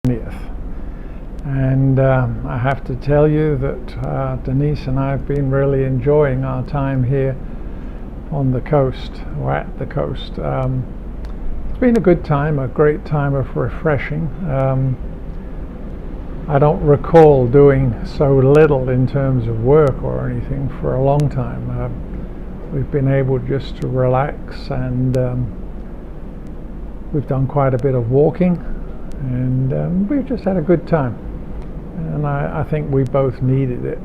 20th. And I have to tell you that Denise and I have been really enjoying our time here on the coast, or at the coast. It's been a good time, a great time of refreshing. I don't recall doing so little in terms of work or anything for a long time. We've been able just to relax, and we've done quite a bit of walking, and we've just had a good time, and I think we both needed it.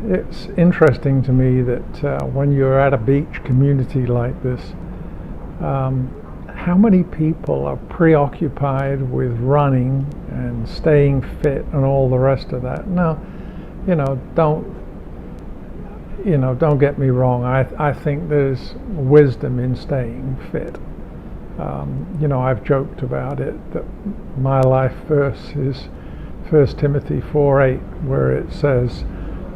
It's interesting to me that when you're at a beach community like this, how many people are preoccupied with running and staying fit and all the rest of that. Now, don't get me wrong. I think there's wisdom in staying fit. I've joked about it that my life verse is 1 Timothy 4:8, where it says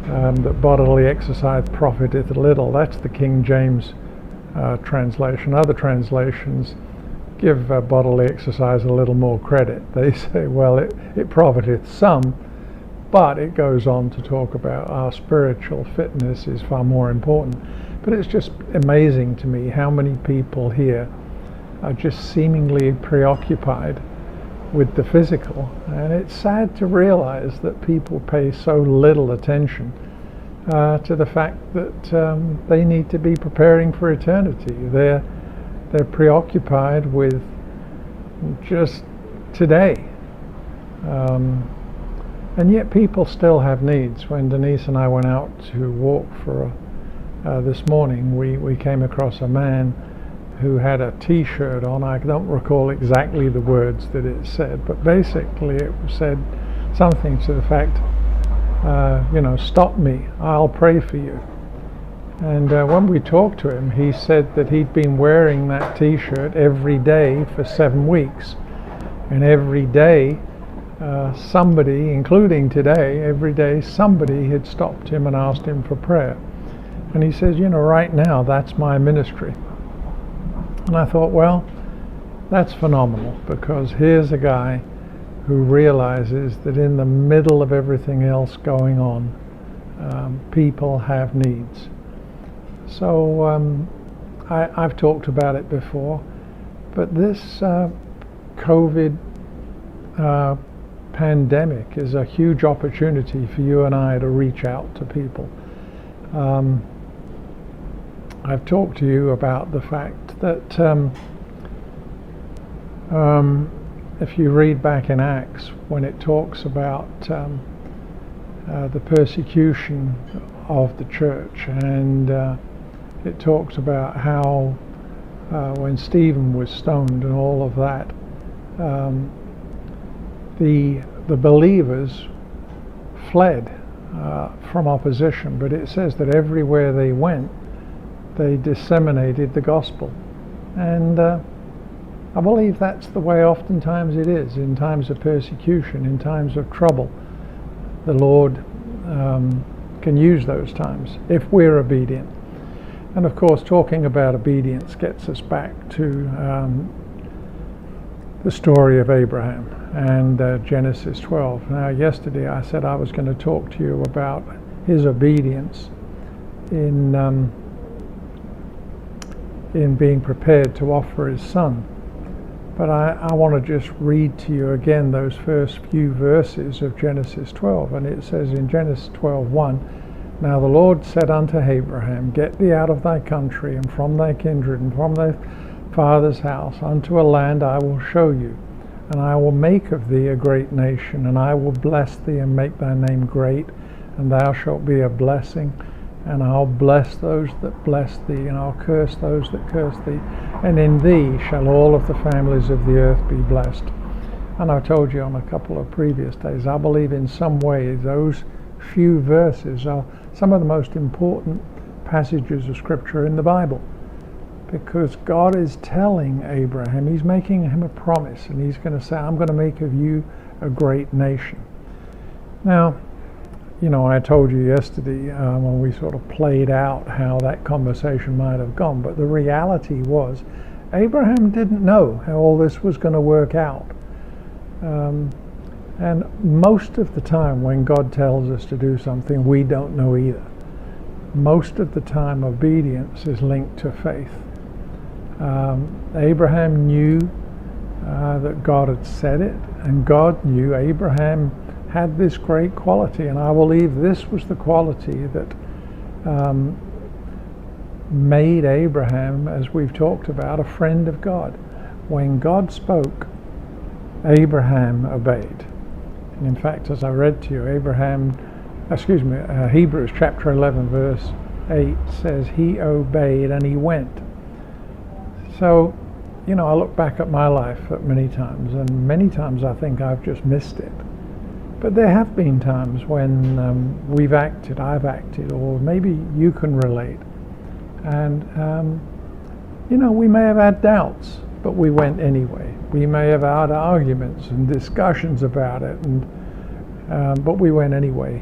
that bodily exercise profiteth little. That's the King James translation. Other translations give bodily exercise a little more credit. They say, well, it profiteth some, but it goes on to talk about our spiritual fitness is far more important. But it's just amazing to me how many people here are just seemingly preoccupied with the physical, and it's sad to realize that people pay so little attention to the fact that they need to be preparing for eternity. They're preoccupied with just today, and yet people still have needs. When Denise and I went out to walk for this morning, we came across a man who had a t-shirt on. I don't recall exactly the words that it said, but basically it said something to the fact, stop me, I'll pray for you. And when we talked to him, he said that he'd been wearing that t-shirt every day for 7 weeks. And every day, somebody, including today, every day somebody had stopped him and asked him for prayer. And he says, right now, that's my ministry. And I thought, well, that's phenomenal, because here's a guy who realizes that in the middle of everything else going on, people have needs. So I've talked about it before, but this COVID pandemic is a huge opportunity for you and I to reach out to people. I've talked to you about the fact that if you read back in Acts, when it talks about the persecution of the church, and it talks about how when Stephen was stoned and all of that, the believers fled from opposition, but it says that everywhere they went, they disseminated the gospel. And I believe that's the way oftentimes it is in times of persecution, in times of trouble. The Lord can use those times if we're obedient. And of course, talking about obedience gets us back to the story of Abraham and Genesis 12. Now, yesterday I said I was going to talk to you about his obedience in being prepared to offer his son. But I want to just read to you again those first few verses of Genesis 12. And it says in Genesis 12:1, now the Lord said unto Abraham, get thee out of thy country, and from thy kindred, and from thy father's house, unto a land I will show you. And I will make of thee a great nation, and I will bless thee, and make thy name great, and thou shalt be a blessing. And I'll bless those that bless thee, and I'll curse those that curse thee. And in thee shall all of the families of the earth be blessed. And I've told you on a couple of previous days, I believe in some way those few verses are some of the most important passages of Scripture in the Bible. Because God is telling Abraham, he's making him a promise, and he's going to say, I'm going to make of you a great nation. Now, I told you yesterday when we sort of played out how that conversation might have gone, but the reality was Abraham didn't know how all this was going to work out. And most of the time when God tells us to do something, we don't know either. Most of the time obedience is linked to faith. Abraham knew that God had said it, and God knew Abraham had this great quality, and I believe this was the quality that made Abraham, as we've talked about, a friend of God. When God spoke, Abraham obeyed. And in fact, as I read to you, Hebrews chapter 11 verse 8 says he obeyed and he went. So, I look back at my life at many times, and many times I think I've just missed it. But there have been times when I've acted, or maybe you can relate. And, we may have had doubts, but we went anyway. We may have had arguments and discussions about it, but we went anyway.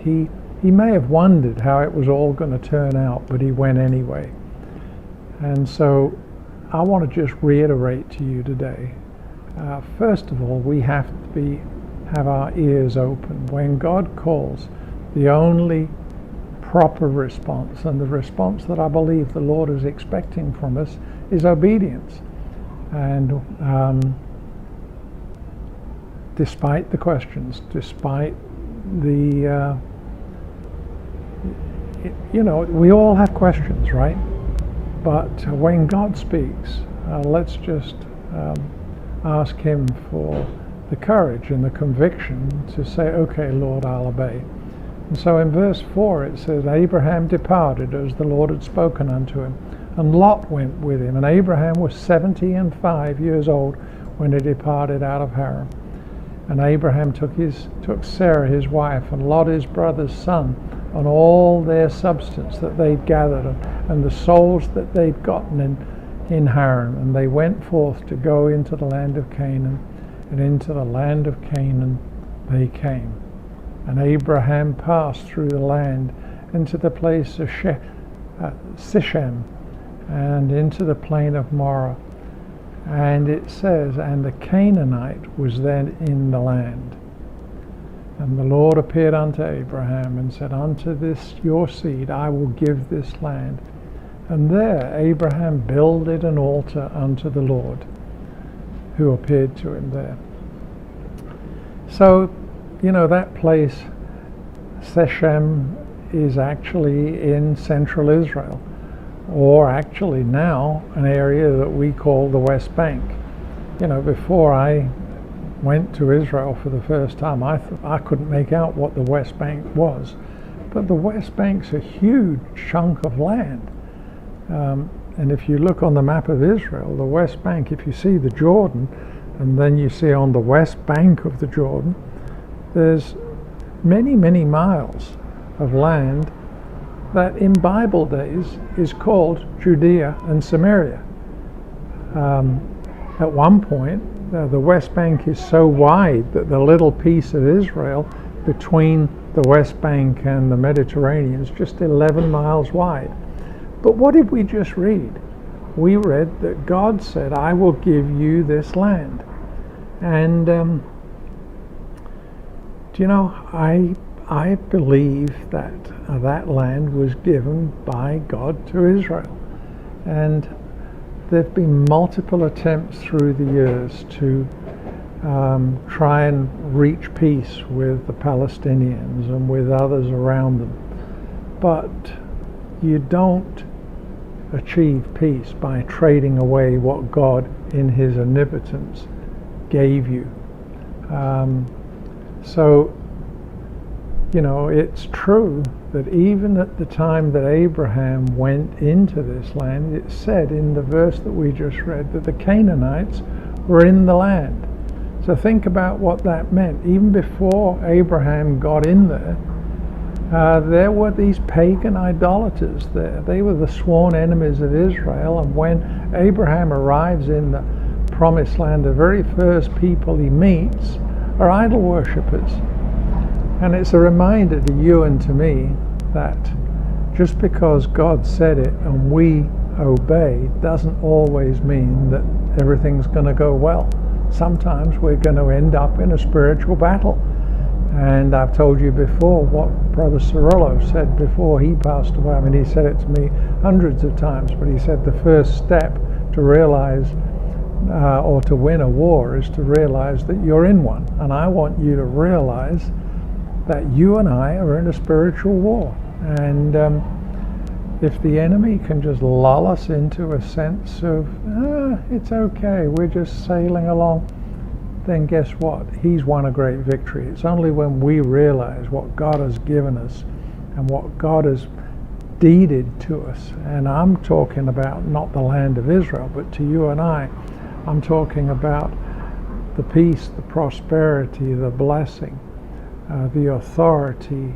He may have wondered how it was all going to turn out, but he went anyway. And so I want to just reiterate to you today, first of all, we have to have our ears open. When God calls, the only proper response, and the response that I believe the Lord is expecting from us, is obedience. And despite the questions, despite the we all have questions, right? But when God speaks, let's just ask him for the courage and the conviction to say, okay, Lord, I'll obey. And so in verse 4 it says, Abraham departed as the Lord had spoken unto him, and Lot went with him. And Abraham was 75 years old when he departed out of Haran. And Abraham took Sarah his wife, and Lot his brother's son, and all their substance that they'd gathered, and the souls that they'd gotten in Haran. And they went forth to go into the land of Canaan, and into the land of Canaan they came. And Abraham passed through the land into the place of Sichem, and into the plain of Morah. And it says, and the Canaanite was then in the land. And the Lord appeared unto Abraham and said, unto this your seed I will give this land. And there Abraham builded an altar unto the Lord, who appeared to him there. So, that place, Sichem, is actually in central Israel, or actually now an area that we call the West Bank. Before I went to Israel for the first time, I couldn't make out what the West Bank was. But the West Bank's a huge chunk of land. And if you look on the map of Israel, the West Bank, if you see the Jordan, and then you see on the west bank of the Jordan, there's many, many miles of land that in Bible days is called Judea and Samaria. At one point, the West Bank is so wide that the little piece of Israel between the West Bank and the Mediterranean is just 11 miles wide. But what did we just read? We read that God said, I will give you this land. And I believe that that land was given by God to Israel. And there have been multiple attempts through the years to try and reach peace with the Palestinians and with others around them. But you don't achieve peace by trading away what God in his omnipotence gave you. It's true that even at the time that Abraham went into this land, it said in the verse that we just read that the Canaanites were in the land. So think about what that meant. Even before Abraham got in there, there were these pagan idolaters there. They were the sworn enemies of Israel, and when Abraham arrives in the promised land, the very first people he meets are idol worshippers. And it's a reminder to you and to me that just because God said it and we obey doesn't always mean that everything's going to go well. sometimes we're going to end up in a spiritual battle. And I've told you before what Brother Cirillo said before he passed away. I mean, he said it to me hundreds of times, but he said the first step to realize or to win a war is to realize that you're in one. And I want you to realize that you and I are in a spiritual war. And if the enemy can just lull us into a sense of, it's okay, we're just sailing along, then guess what? He's won a great victory. It's only when we realize what God has given us and what God has deeded to us. And I'm talking about not the land of Israel, but to you and I'm talking about the peace, the prosperity, the blessing, the authority,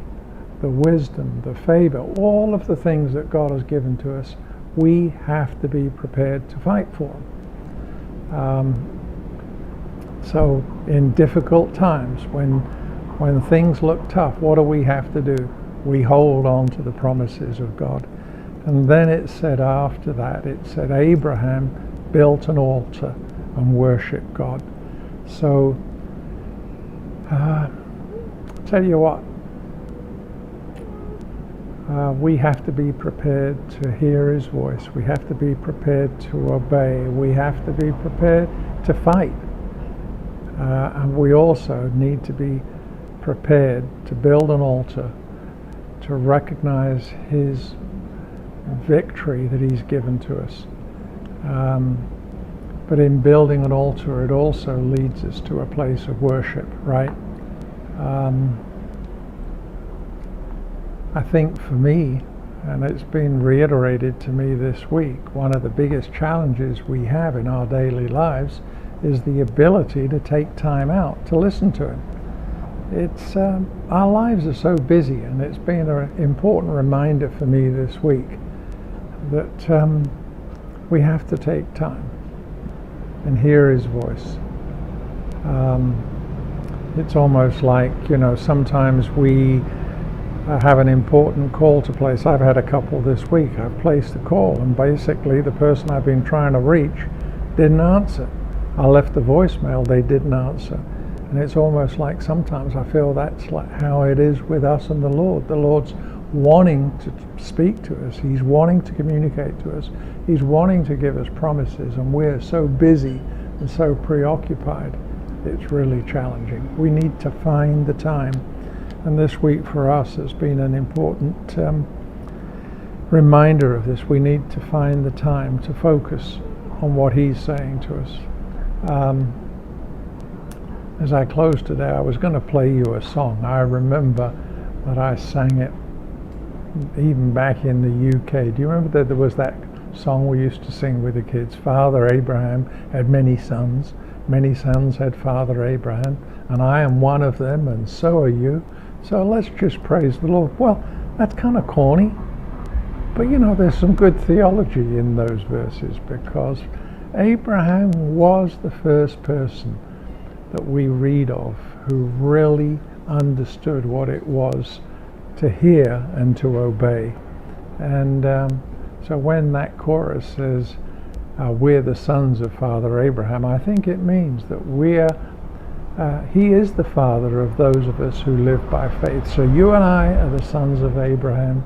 the wisdom, the favor, all of the things that God has given to us. We have to be prepared to fight for them. So in difficult times, when things look tough, what do we have to do? We hold on to the promises of God. And then it said after that, it said Abraham built an altar and worshiped God. So, tell you what, we have to be prepared to hear his voice. We have to be prepared to obey. We have to be prepared to fight. And we also need to be prepared to build an altar to recognize his victory that he's given to us. But in building an altar, it also leads us to a place of worship, right? I think for me, and it's been reiterated to me this week, one of the biggest challenges we have in our daily lives is the ability to take time out to listen to him. It's our lives are so busy, and it's been an important reminder for me this week that we have to take time and hear his voice. It's almost like, sometimes we have an important call to place. I've had a couple this week. I've placed a call, and basically the person I've been trying to reach didn't answer. I left a voicemail, they didn't answer. And it's almost like sometimes I feel that's like how it is with us and the Lord. The Lord's wanting to speak to us. He's wanting to communicate to us. He's wanting to give us promises, and we're so busy and so preoccupied. It's really challenging. We need to find the time. And this week for us has been an important reminder of this. We need to find the time to focus on what he's saying to us. As I close today, I was going to play you a song. I remember that I sang it even back in the UK. Do you remember that there was that song we used to sing with the kids? Father Abraham had many sons had Father Abraham, and I am one of them, and so are you. So let's just praise the Lord. Well, that's kind of corny, but there's some good theology in those verses, because Abraham was the first person that we read of who really understood what it was to hear and to obey. And so when that chorus says, we're the sons of Father Abraham, I think it means that he is the father of those of us who live by faith. So you and I are the sons of Abraham.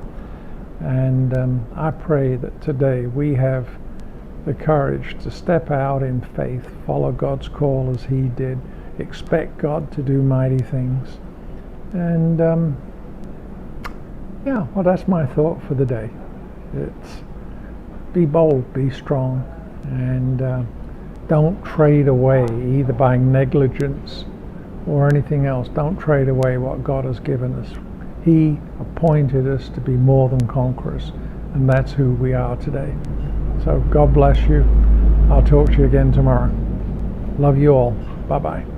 And I pray that today we have the courage to step out in faith, follow God's call as he did, expect God to do mighty things. And well, that's my thought for the day. It's be bold, be strong, and don't trade away, either by negligence or anything else. Don't trade away what God has given us. He appointed us to be more than conquerors, and that's who we are today. So God bless you. I'll talk to you again tomorrow. Love you all. Bye-bye.